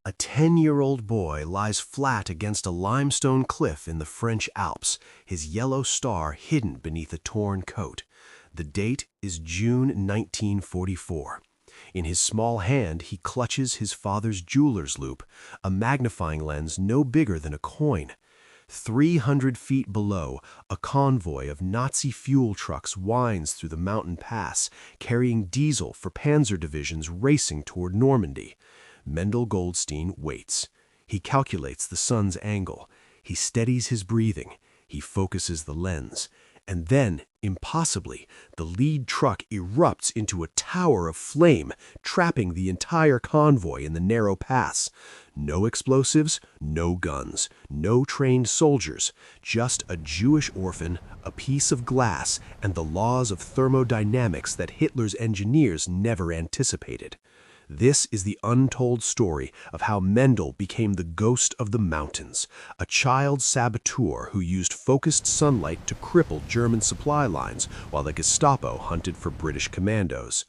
A 10-year-old boy lies flat against a limestone cliff in the French Alps, his yellow star hidden beneath a torn coat. The date is June 1944. In his small hand, he clutches his father's jeweler's loupe, a magnifying lens no bigger than a coin. 300 feet below, a convoy of Nazi fuel trucks winds through the mountain pass, carrying diesel for panzer divisions racing toward Normandy. Mendel Goldstein waits. He calculates the sun's angle. He steadies his breathing. He focuses the lens. And then, impossibly, the lead truck erupts into a tower of flame, trapping the entire convoy in the narrow pass. No explosives, no guns, no trained soldiers, just a Jewish orphan, a piece of glass, and the laws of thermodynamics that Hitler's engineers never anticipated. This is the untold story of how Mendel became the ghost of the mountains, a child saboteur who used focused sunlight to cripple German supply lines while the Gestapo hunted for British commandos.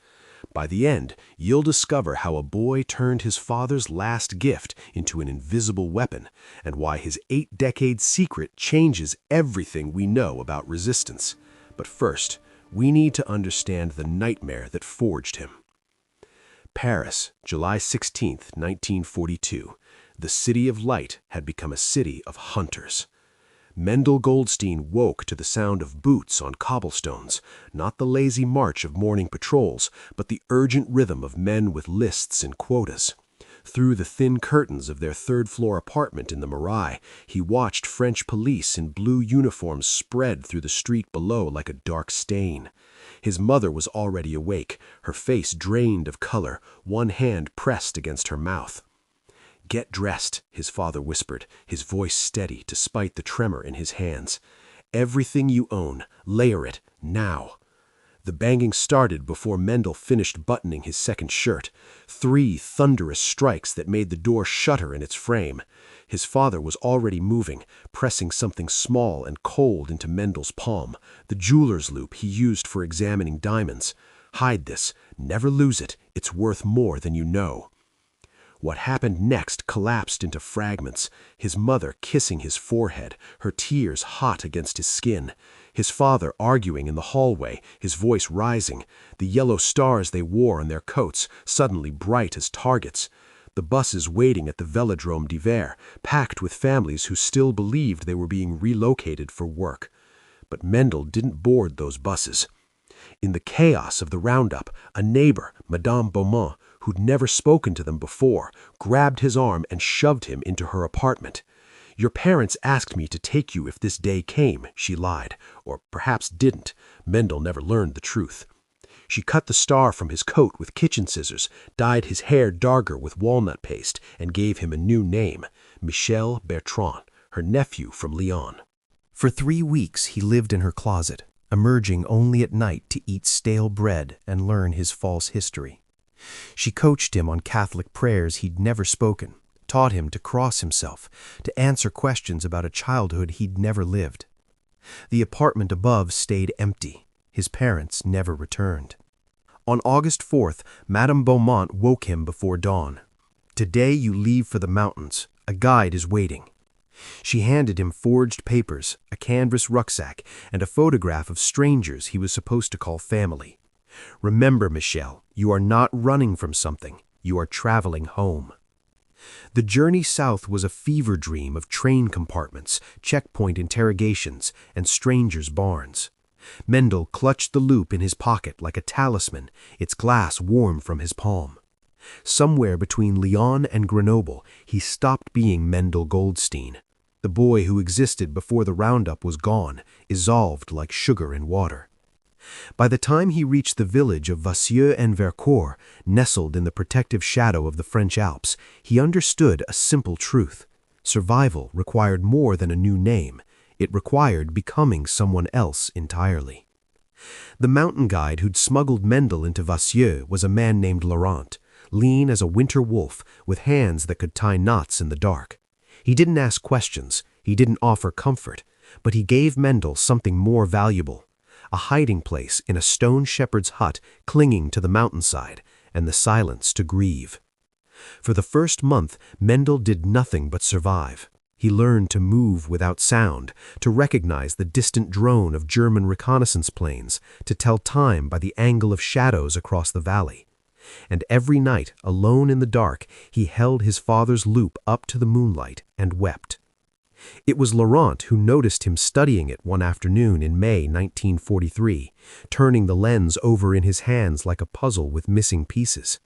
By the end, you'll discover how a boy turned his father's last gift into an invisible weapon, and why his 8-decade secret changes everything we know about resistance. But first, we need to understand the nightmare that forged him. Paris, July 16, 1942. The City of Light had become a city of hunters. Mendel Goldstein woke to the sound of boots on cobblestones, not the lazy march of morning patrols, but the urgent rhythm of men with lists and quotas. Through the thin curtains of their third-floor apartment in the Marais, he watched French police in blue uniforms spread through the street below like a dark stain. His mother was already awake, her face drained of color, one hand pressed against her mouth. "Get dressed," his father whispered, his voice steady despite the tremor in his hands. "Everything you own, layer it, now." The banging started before Mendel finished buttoning his second shirt. 3 thunderous strikes that made the door shudder in its frame. His father was already moving, pressing something small and cold into Mendel's palm, the jeweler's loupe he used for examining diamonds. "Hide this. Never lose it. It's worth more than you know." What happened next collapsed into fragments, his mother kissing his forehead, her tears hot against his skin. His father arguing in the hallway, his voice rising, the yellow stars they wore on their coats suddenly bright as targets. The buses waiting at the Velodrome d'Hiver, packed with families who still believed they were being relocated for work. But Mendel didn't board those buses. In the chaos of the roundup, a neighbor, Madame Beaumont, who'd never spoken to them before, grabbed his arm and shoved him into her apartment. "Your parents asked me to take you if this day came," she lied, or perhaps didn't. Mendel never learned the truth. She cut the star from his coat with kitchen scissors, dyed his hair darker with walnut paste, and gave him a new name, Michel Bertrand, her nephew from Lyon. For 3 weeks he lived in her closet, emerging only at night to eat stale bread and learn his false history. She coached him on Catholic prayers he'd never spoken, taught him to cross himself, to answer questions about a childhood he'd never lived. The apartment above stayed empty. His parents never returned. On August 4th, Madame Beaumont woke him before dawn. "Today you leave for the mountains. A guide is waiting." She handed him forged papers, a canvas rucksack, and a photograph of strangers he was supposed to call family. "Remember, Michel, you are not running from something. You are traveling home." The journey south was a fever dream of train compartments, checkpoint interrogations, and strangers' barns. Mendel clutched the loupe in his pocket like a talisman, its glass warm from his palm. Somewhere between Lyon and Grenoble, he stopped being Mendel Goldstein. The boy who existed before the roundup was gone, dissolved like sugar in water. By the time he reached the village of Vassieux-en-Vercors, nestled in the protective shadow of the French Alps, he understood a simple truth. Survival required more than a new name. It required becoming someone else entirely. The mountain guide who'd smuggled Mendel into Vassieux was a man named Laurent, lean as a winter wolf, with hands that could tie knots in the dark. He didn't ask questions, he didn't offer comfort, but he gave Mendel something more valuable. A hiding place in a stone shepherd's hut clinging to the mountainside, and the silence to grieve. For the first month, Mendel did nothing but survive. He learned to move without sound, to recognize the distant drone of German reconnaissance planes, to tell time by the angle of shadows across the valley. And every night, alone in the dark, he held his father's loop up to the moonlight and wept. It was Laurent who noticed him studying it one afternoon in May 1943, turning the lens over in his hands like a puzzle with missing pieces.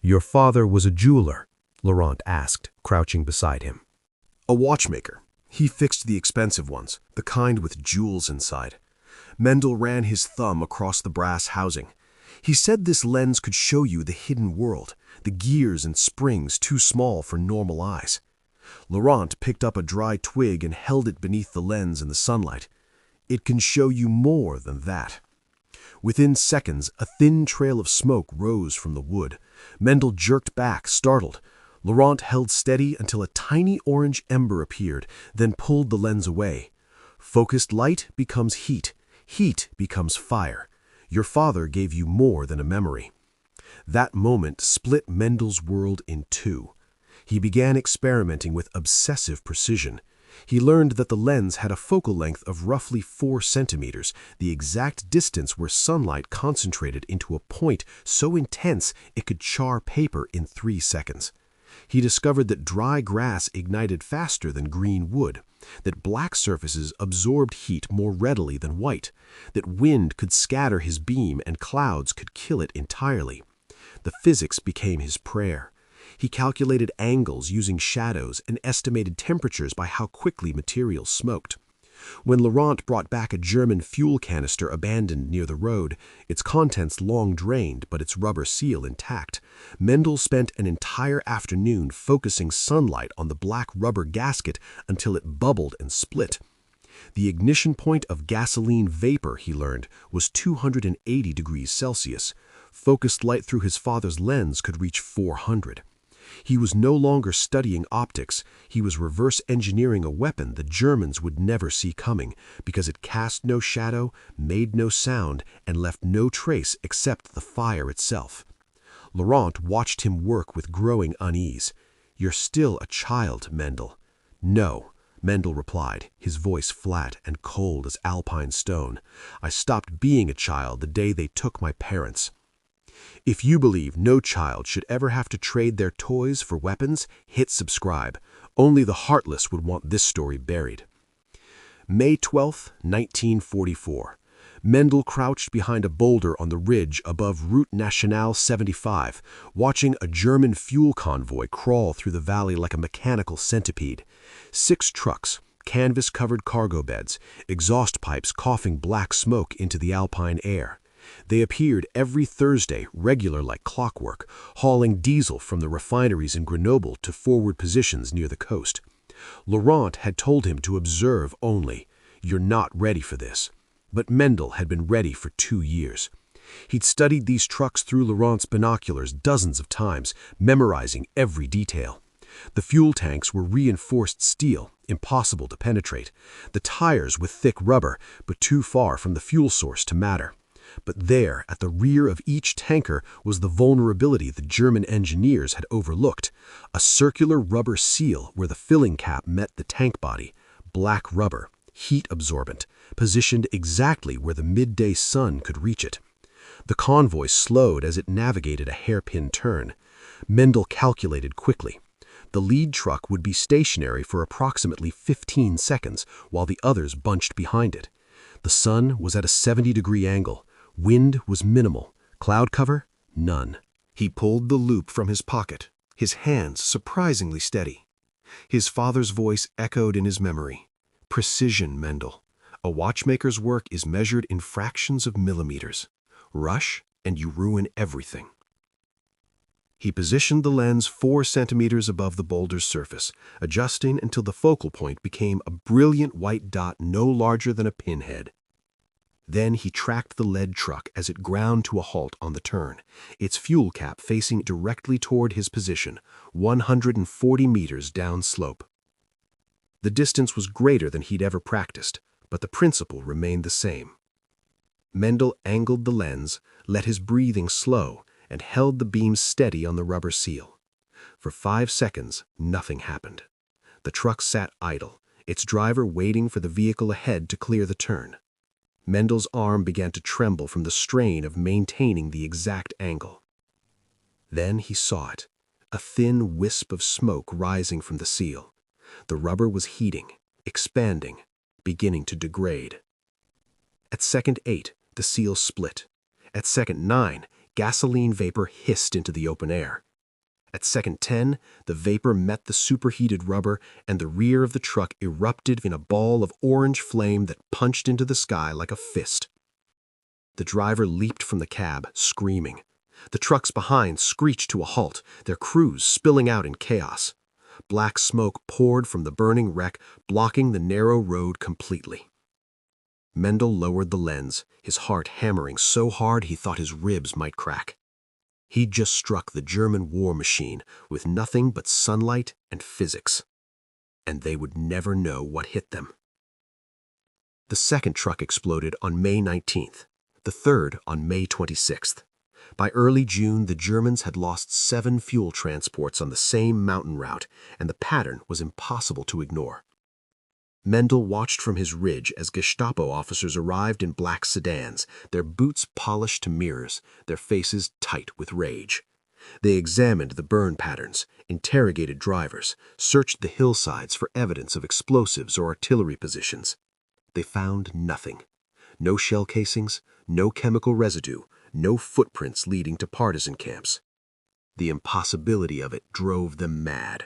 "Your father was a jeweler?" Laurent asked, crouching beside him. "A watchmaker. He fixed the expensive ones, the kind with jewels inside." Mendel ran his thumb across the brass housing. "He said this lens could show you the hidden world, the gears and springs too small for normal eyes." Laurent picked up a dry twig and held it beneath the lens in the sunlight. "It can show you more than that." Within seconds, a thin trail of smoke rose from the wood. Mendel jerked back, startled. Laurent held steady until a tiny orange ember appeared, then pulled the lens away. Focused light becomes heat. Heat becomes fire. Your father gave you more than a memory. That moment split Mendel's world in two. He began experimenting with obsessive precision. He learned that the lens had a focal length of roughly 4 centimeters, the exact distance where sunlight concentrated into a point so intense it could char paper in 3 seconds. He discovered that dry grass ignited faster than green wood, that black surfaces absorbed heat more readily than white, that wind could scatter his beam and clouds could kill it entirely. The physics became his prayer. He calculated angles using shadows and estimated temperatures by how quickly materials smoked. When Laurent brought back a German fuel canister abandoned near the road, its contents long drained but its rubber seal intact, Mendel spent an entire afternoon focusing sunlight on the black rubber gasket until it bubbled and split. The ignition point of gasoline vapor, he learned, was 280 degrees Celsius. Focused light through his father's lens could reach 400. He was no longer studying optics. He was reverse engineering a weapon the Germans would never see coming because it cast no shadow, made no sound, and left no trace except the fire itself. Laurent watched him work with growing unease. "You're still a child, Mendel." "No," Mendel replied, his voice flat and cold as alpine stone. "I stopped being a child the day they took my parents." If you believe no child should ever have to trade their toys for weapons, hit subscribe. Only the heartless would want this story buried. May 12, 1944. Mendel crouched behind a boulder on the ridge above Route Nationale 75, watching a German fuel convoy crawl through the valley like a mechanical centipede. 6 trucks, canvas-covered cargo beds, exhaust pipes coughing black smoke into the alpine air. They appeared every Thursday, regular like clockwork, hauling diesel from the refineries in Grenoble to forward positions near the coast. Laurent had told him to observe only. "You're not ready for this." But Mendel had been ready for 2 years. He'd studied these trucks through Laurent's binoculars dozens of times, memorizing every detail. The fuel tanks were reinforced steel, impossible to penetrate. The tires with thick rubber, but too far from the fuel source to matter. But there, at the rear of each tanker, was the vulnerability the German engineers had overlooked. A circular rubber seal where the filling cap met the tank body. Black rubber, heat-absorbent, positioned exactly where the midday sun could reach it. The convoy slowed as it navigated a hairpin turn. Mendel calculated quickly. The lead truck would be stationary for approximately 15 seconds, while the others bunched behind it. The sun was at a 70-degree angle. Wind was minimal. Cloud cover? None. He pulled the loop from his pocket, his hands surprisingly steady. His father's voice echoed in his memory. "Precision, Mendel. A watchmaker's work is measured in fractions of millimeters. Rush, and you ruin everything." He positioned the lens 4 centimeters above the boulder's surface, adjusting until the focal point became a brilliant white dot no larger than a pinhead. Then he tracked the lead truck as it ground to a halt on the turn, its fuel cap facing directly toward his position, 140 meters downslope. The distance was greater than he'd ever practiced, but the principle remained the same. Mendel angled the lens, let his breathing slow, and held the beam steady on the rubber seal. For 5 seconds, nothing happened. The truck sat idle, its driver waiting for the vehicle ahead to clear the turn. Mendel's arm began to tremble from the strain of maintaining the exact angle. Then he saw it, a thin wisp of smoke rising from the seal. The rubber was heating, expanding, beginning to degrade. At second 8, the seal split. At second 9, gasoline vapor hissed into the open air. At second 10, the vapor met the superheated rubber and the rear of the truck erupted in a ball of orange flame that punched into the sky like a fist. The driver leaped from the cab, screaming. The trucks behind screeched to a halt, their crews spilling out in chaos. Black smoke poured from the burning wreck, blocking the narrow road completely. Mendel lowered the lens, his heart hammering so hard he thought his ribs might crack. He'd just struck the German war machine with nothing but sunlight and physics. And they would never know what hit them. The second truck exploded on May 19th, the third on May 26th. By early June, the Germans had lost 7 fuel transports on the same mountain route, and the pattern was impossible to ignore. Mendel watched from his ridge as Gestapo officers arrived in black sedans, their boots polished to mirrors, their faces tight with rage. They examined the burn patterns, interrogated drivers, searched the hillsides for evidence of explosives or artillery positions. They found nothing. No shell casings, no chemical residue, no footprints leading to partisan camps. The impossibility of it drove them mad.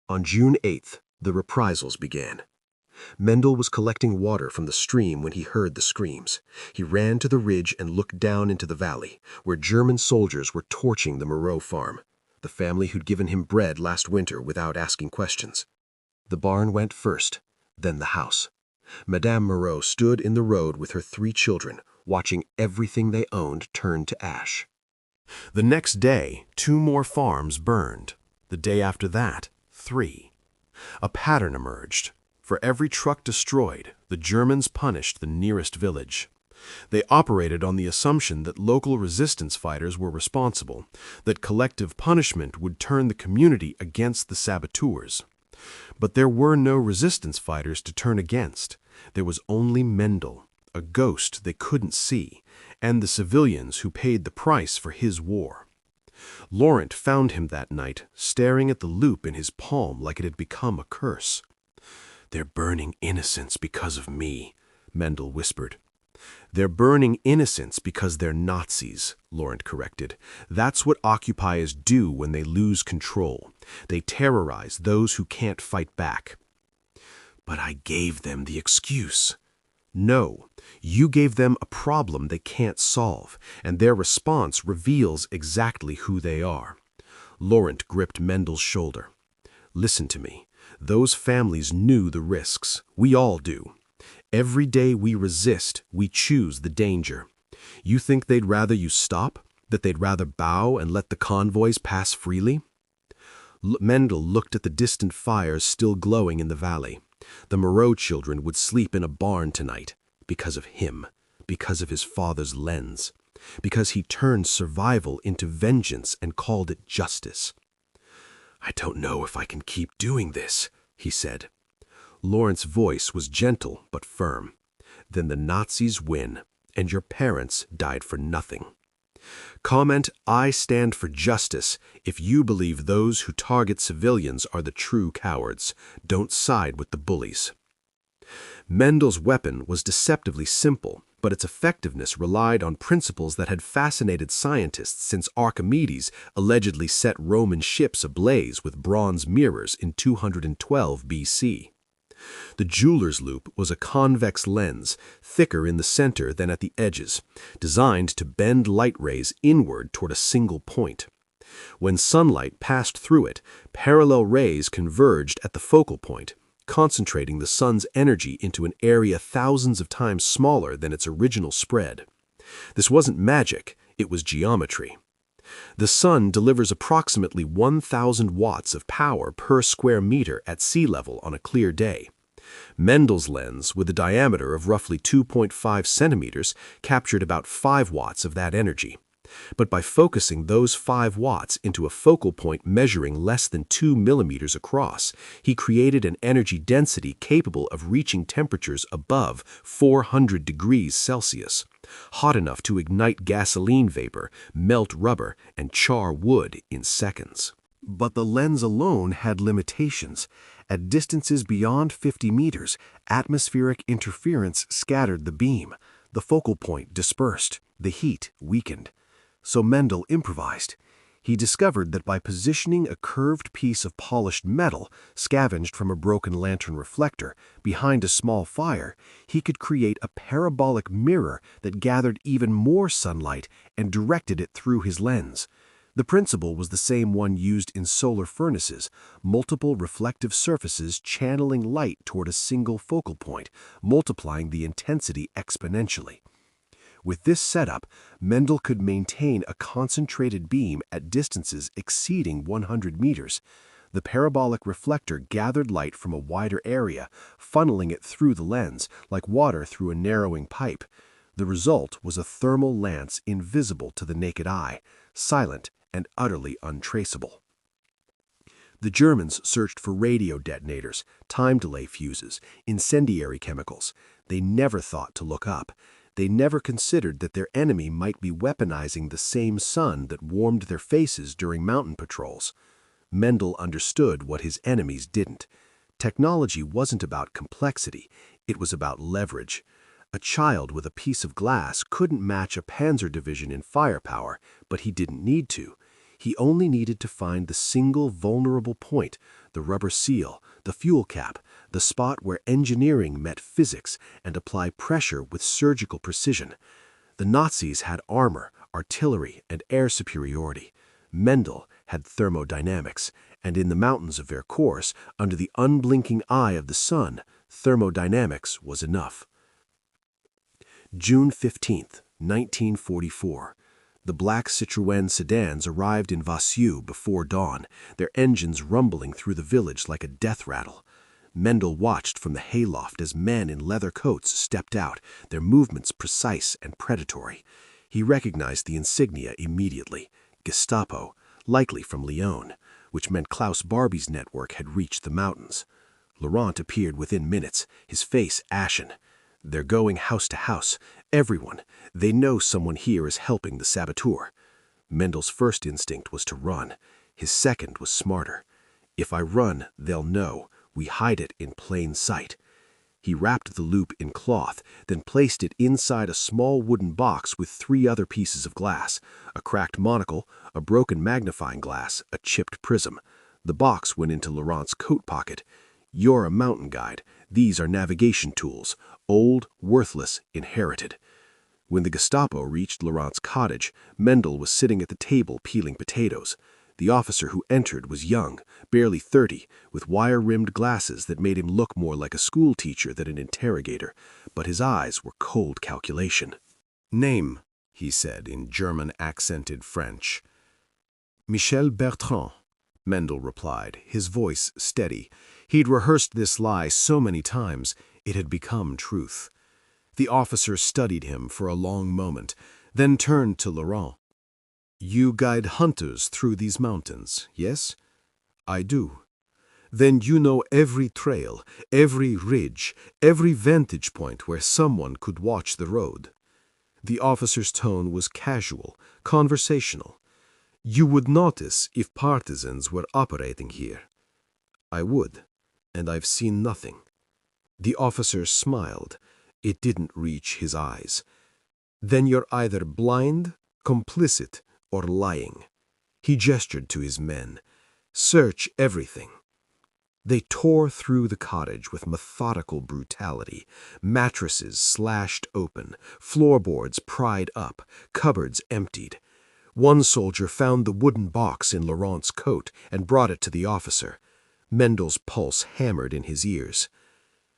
On June 8th, the reprisals began. Mendel was collecting water from the stream when he heard the screams. He ran to the ridge and looked down into the valley, where German soldiers were torching the Moreau farm, the family who'd given him bread last winter without asking questions. The barn went first, then the house. Madame Moreau stood in the road with her 3 children, watching everything they owned turn to ash. The next day, 2 more farms burned. The day after that, 3. A pattern emerged. For every truck destroyed, the Germans punished the nearest village. They operated on the assumption that local resistance fighters were responsible, that collective punishment would turn the community against the saboteurs. But there were no resistance fighters to turn against. There was only Mendel, a ghost they couldn't see, and the civilians who paid the price for his war. Laurent found him that night, staring at the loop in his palm like it had become a curse. "They're burning innocents because of me," Mendel whispered. "They're burning innocents because they're Nazis," Laurent corrected. "That's what occupiers do when they lose control. They terrorize those who can't fight back." "But I gave them the excuse." "No, you gave them a problem they can't solve, and their response reveals exactly who they are." Laurent gripped Mendel's shoulder. "Listen to me. Those families knew the risks. We all do. Every day we resist, we choose the danger. You think they'd rather you stop? That they'd rather bow and let the convoys pass freely?" Mendel looked at the distant fires still glowing in the valley. The Moreau children would sleep in a barn tonight, because of him, because of his father's lens, because he turned survival into vengeance and called it justice. "I don't know if I can keep doing this," he said. Laurent's voice was gentle but firm. "Then the Nazis win, and your parents died for nothing. Comment, 'I stand for justice,' if you believe those who target civilians are the true cowards. Don't side with the bullies." Mendel's weapon was deceptively simple, but its effectiveness relied on principles that had fascinated scientists since Archimedes allegedly set Roman ships ablaze with bronze mirrors in 212 BC. The jeweler's loop was a convex lens, thicker in the center than at the edges, designed to bend light rays inward toward a single point. When sunlight passed through it, parallel rays converged at the focal point, concentrating the sun's energy into an area thousands of times smaller than its original spread. This wasn't magic, it was geometry. The sun delivers approximately 1,000 watts of power per square meter at sea level on a clear day. Mendel's lens, with a diameter of roughly 2.5 centimeters, captured about 5 watts of that energy. But by focusing those 5 watts into a focal point measuring less than 2 millimeters across, he created an energy density capable of reaching temperatures above 400 degrees Celsius, hot enough to ignite gasoline vapor, melt rubber, and char wood in seconds. But the lens alone had limitations. At distances beyond 50 meters, atmospheric interference scattered the beam. The focal point dispersed. The heat weakened. So Mendel improvised. He discovered that by positioning a curved piece of polished metal, scavenged from a broken lantern reflector, behind a small fire, he could create a parabolic mirror that gathered even more sunlight and directed it through his lens. The principle was the same one used in solar furnaces, multiple reflective surfaces channeling light toward a single focal point, multiplying the intensity exponentially. With this setup, Mendel could maintain a concentrated beam at distances exceeding 100 meters. The parabolic reflector gathered light from a wider area, funneling it through the lens, like water through a narrowing pipe. The result was a thermal lance invisible to the naked eye, silent and utterly untraceable. The Germans searched for radio detonators, time delay fuses, incendiary chemicals. They never thought to look up. They never considered that their enemy might be weaponizing the same sun that warmed their faces during mountain patrols. Mendel understood what his enemies didn't. Technology wasn't about complexity, it was about leverage. A child with a piece of glass couldn't match a panzer division in firepower, but he didn't need to. He only needed to find the single vulnerable point, the rubber seal, the fuel cap, the spot where engineering met physics, and apply pressure with surgical precision. The Nazis had armor, artillery, and air superiority. Mendel had thermodynamics, and in the mountains of Vercors, under the unblinking eye of the sun, thermodynamics was enough. June 15, 1944. The black Citroën sedans arrived in Vassieux before dawn, their engines rumbling through the village like a death rattle. Mendel watched from the hayloft as men in leather coats stepped out, their movements precise and predatory. He recognized the insignia immediately, Gestapo, likely from Lyon, which meant Klaus Barbie's network had reached the mountains. Laurent appeared within minutes, his face ashen. They're going house to house. Everyone. They know someone here is helping the saboteur. Mendel's first instinct was to run. His second was smarter. If I run, they'll know. We hide it in plain sight. He wrapped the loop in cloth, then placed it inside a small wooden box with 3 other pieces of glass, a cracked monocle, a broken magnifying glass, a chipped prism. The box went into Laurent's coat pocket. You're a mountain guide. These are navigation tools. Old, worthless, inherited. When the Gestapo reached Laurent's cottage, Mendel was sitting at the table peeling potatoes. The officer who entered was young, barely 30, with wire-rimmed glasses that made him look more like a schoolteacher than an interrogator, but his eyes were cold calculation. "Name," he said in German-accented French. "Michel Bertrand," Mendel replied, his voice steady. He'd rehearsed this lie so many times, it had become truth. The officer studied him for a long moment, then turned to Laurent. "You guide hunters through these mountains, yes?" "I do." "Then you know every trail, every ridge, every vantage point where someone could watch the road." The officer's tone was casual, conversational. "You would notice if partisans were operating here." "I would, and I've seen nothing." The officer smiled. It didn't reach his eyes. "Then you're either blind, complicit, or lying." He gestured to his men. "Search everything." They tore through the cottage with methodical brutality. Mattresses slashed open, floorboards pried up, cupboards emptied. One soldier found the wooden box in Laurent's coat and brought it to the officer. Mendel's pulse hammered in his ears.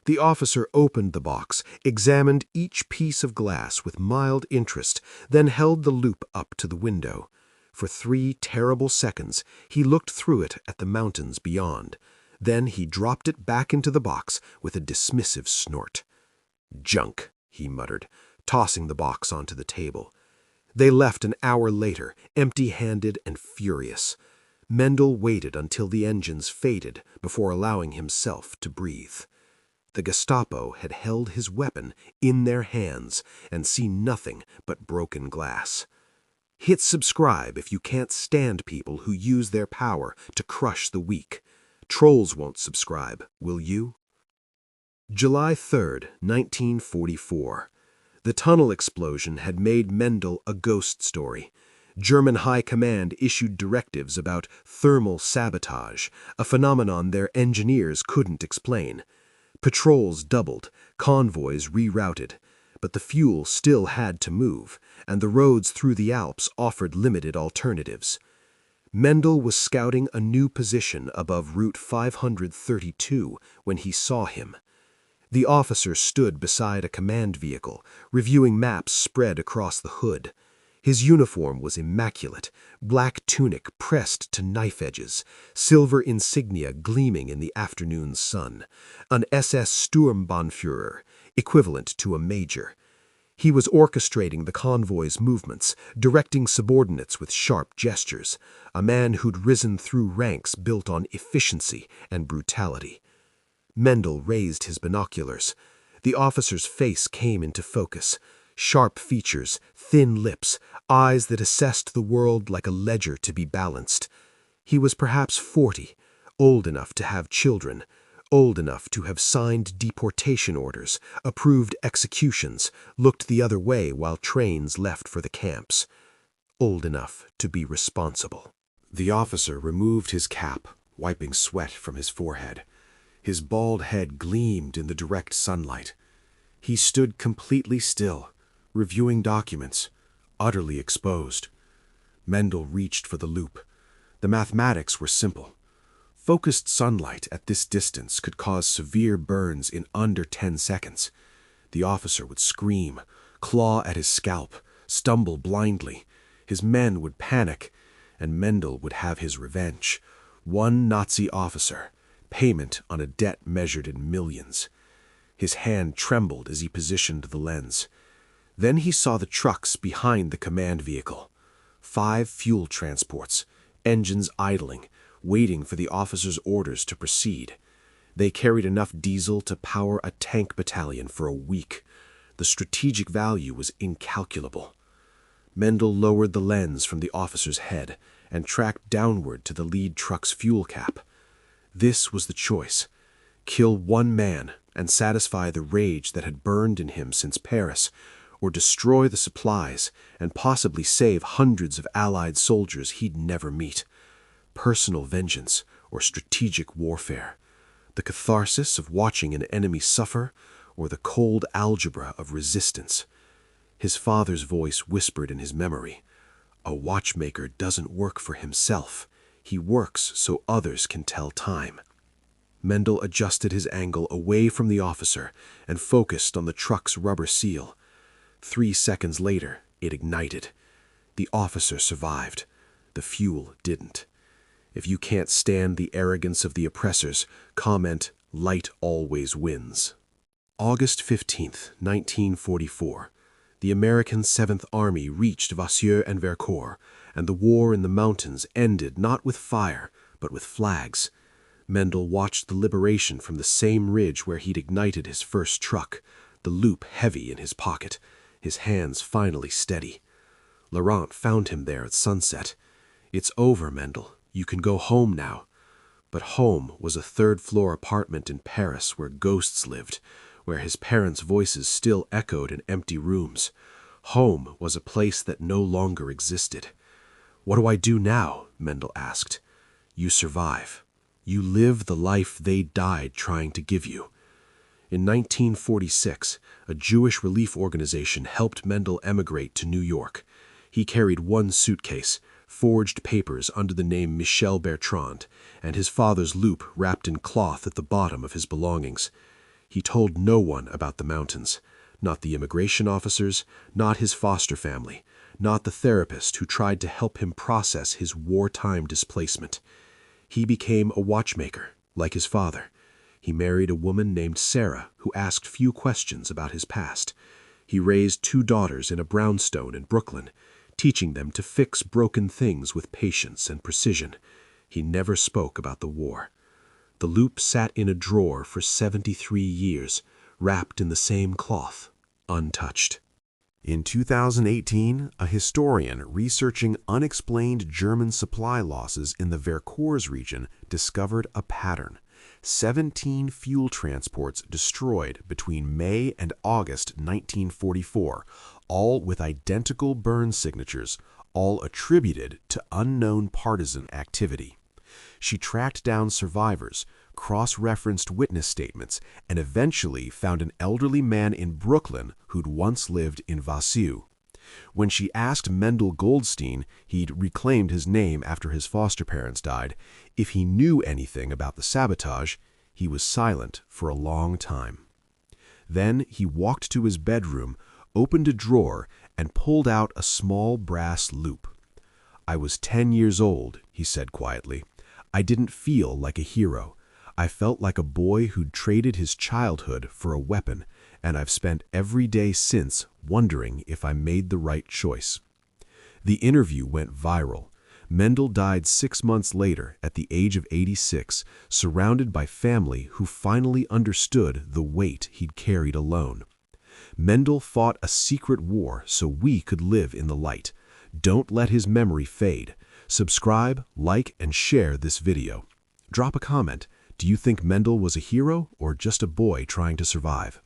The officer opened the box, examined each piece of glass with mild interest, then held the loop up to the window. For 3 terrible seconds, he looked through it at the mountains beyond. Then he dropped it back into the box with a dismissive snort. "Junk," he muttered, tossing the box onto the table. They left an hour later, empty-handed and furious. Mendel waited until the engines faded before allowing himself to breathe. The Gestapo had held his weapon in their hands and seen nothing but broken glass. Hit subscribe if you can't stand people who use their power to crush the weak. Trolls won't subscribe, will you? July 3rd, 1944. The tunnel explosion had made Mendel a ghost story. German High Command issued directives about thermal sabotage, a phenomenon their engineers couldn't explain. Patrols doubled, convoys rerouted, but the fuel still had to move, and the roads through the Alps offered limited alternatives. Mendel was scouting a new position above Route 532 when he saw him. The officer stood beside a command vehicle, reviewing maps spread across the hood. His uniform was immaculate, black tunic pressed to knife edges, silver insignia gleaming in the afternoon sun, an SS Sturmbannführer, equivalent to a major. He was orchestrating the convoy's movements, directing subordinates with sharp gestures, a man who'd risen through ranks built on efficiency and brutality. Mendel raised his binoculars. The officer's face came into focus. Sharp features, thin lips, eyes that assessed the world like a ledger to be balanced. He was perhaps 40, old enough to have children, old enough to have signed deportation orders, approved executions, looked the other way while trains left for the camps. Old enough to be responsible. The officer removed his cap, wiping sweat from his forehead. His bald head gleamed in the direct sunlight. He stood completely still, reviewing documents, utterly exposed. Mendel reached for the loupe. The mathematics were simple. Focused sunlight at this distance could cause severe burns in under 10 seconds. The officer would scream, claw at his scalp, stumble blindly. His men would panic, and Mendel would have his revenge. One Nazi officer, payment on a debt measured in millions. His hand trembled as he positioned the lens. Then he saw the trucks behind the command vehicle. 5 fuel transports, engines idling, waiting for the officer's orders to proceed. They carried enough diesel to power a tank battalion for a week. The strategic value was incalculable. Mendel lowered the lens from the officer's head and tracked downward to the lead truck's fuel cap. This was the choice: kill one man and satisfy the rage that had burned in him since Paris, or destroy the supplies and possibly save hundreds of Allied soldiers he'd never meet. Personal vengeance or strategic warfare. The catharsis of watching an enemy suffer, or the cold algebra of resistance. His father's voice whispered in his memory, "A watchmaker doesn't work for himself. He works so others can tell time." Mendel adjusted his angle away from the officer and focused on the truck's rubber seal. 3 seconds later, it ignited. The officer survived. The fuel didn't. If you can't stand the arrogance of the oppressors, comment, "Light always wins." August 15th, 1944. The American 7th Army reached Vassieux and Vercors, and the war in the mountains ended not with fire, but with flags. Mendel watched the liberation from the same ridge where he'd ignited his first truck, the loop heavy in his pocket, his hands finally steady. Laurent found him there at sunset. "It's over, Mendel. You can go home now." But home was a third-floor apartment in Paris where ghosts lived, where his parents' voices still echoed in empty rooms. Home was a place that no longer existed. "What do I do now?" Mendel asked. "You survive. You live the life they died trying to give you." In 1946, a Jewish relief organization helped Mendel emigrate to New York. He carried one suitcase, forged papers under the name Michel Bertrand, and his father's loupe wrapped in cloth at the bottom of his belongings. He told no one about the mountains, not the immigration officers, not his foster family, not the therapist who tried to help him process his wartime displacement. He became a watchmaker, like his father. He married a woman named Sarah who asked few questions about his past. He raised 2 daughters in a brownstone in Brooklyn. teaching them to fix broken things with patience and precision. He never spoke about the war. The loop sat in a drawer for 73 years, wrapped in the same cloth, untouched. In 2018, a historian researching unexplained German supply losses in the Vercors region discovered a pattern. 17 fuel transports destroyed between May and August 1944, all with identical burn signatures, all attributed to unknown partisan activity. She tracked down survivors, cross-referenced witness statements, and eventually found an elderly man in Brooklyn who'd once lived in Vassau. When she asked Mendel Goldstein, he'd reclaimed his name after his foster parents died, if he knew anything about the sabotage, he was silent for a long time. Then he walked to his bedroom, opened a drawer, and pulled out a small brass loop. "I was 10 years old," he said quietly. "I didn't feel like a hero. I felt like a boy who'd traded his childhood for a weapon, and I've spent every day since wondering if I made the right choice." The interview went viral. Mendel died 6 months later at the age of 86, surrounded by family who finally understood the weight he'd carried alone. Mendel fought a secret war so we could live in the light. Don't let his memory fade. Subscribe, like, and share this video. Drop a comment. Do you think Mendel was a hero or just a boy trying to survive?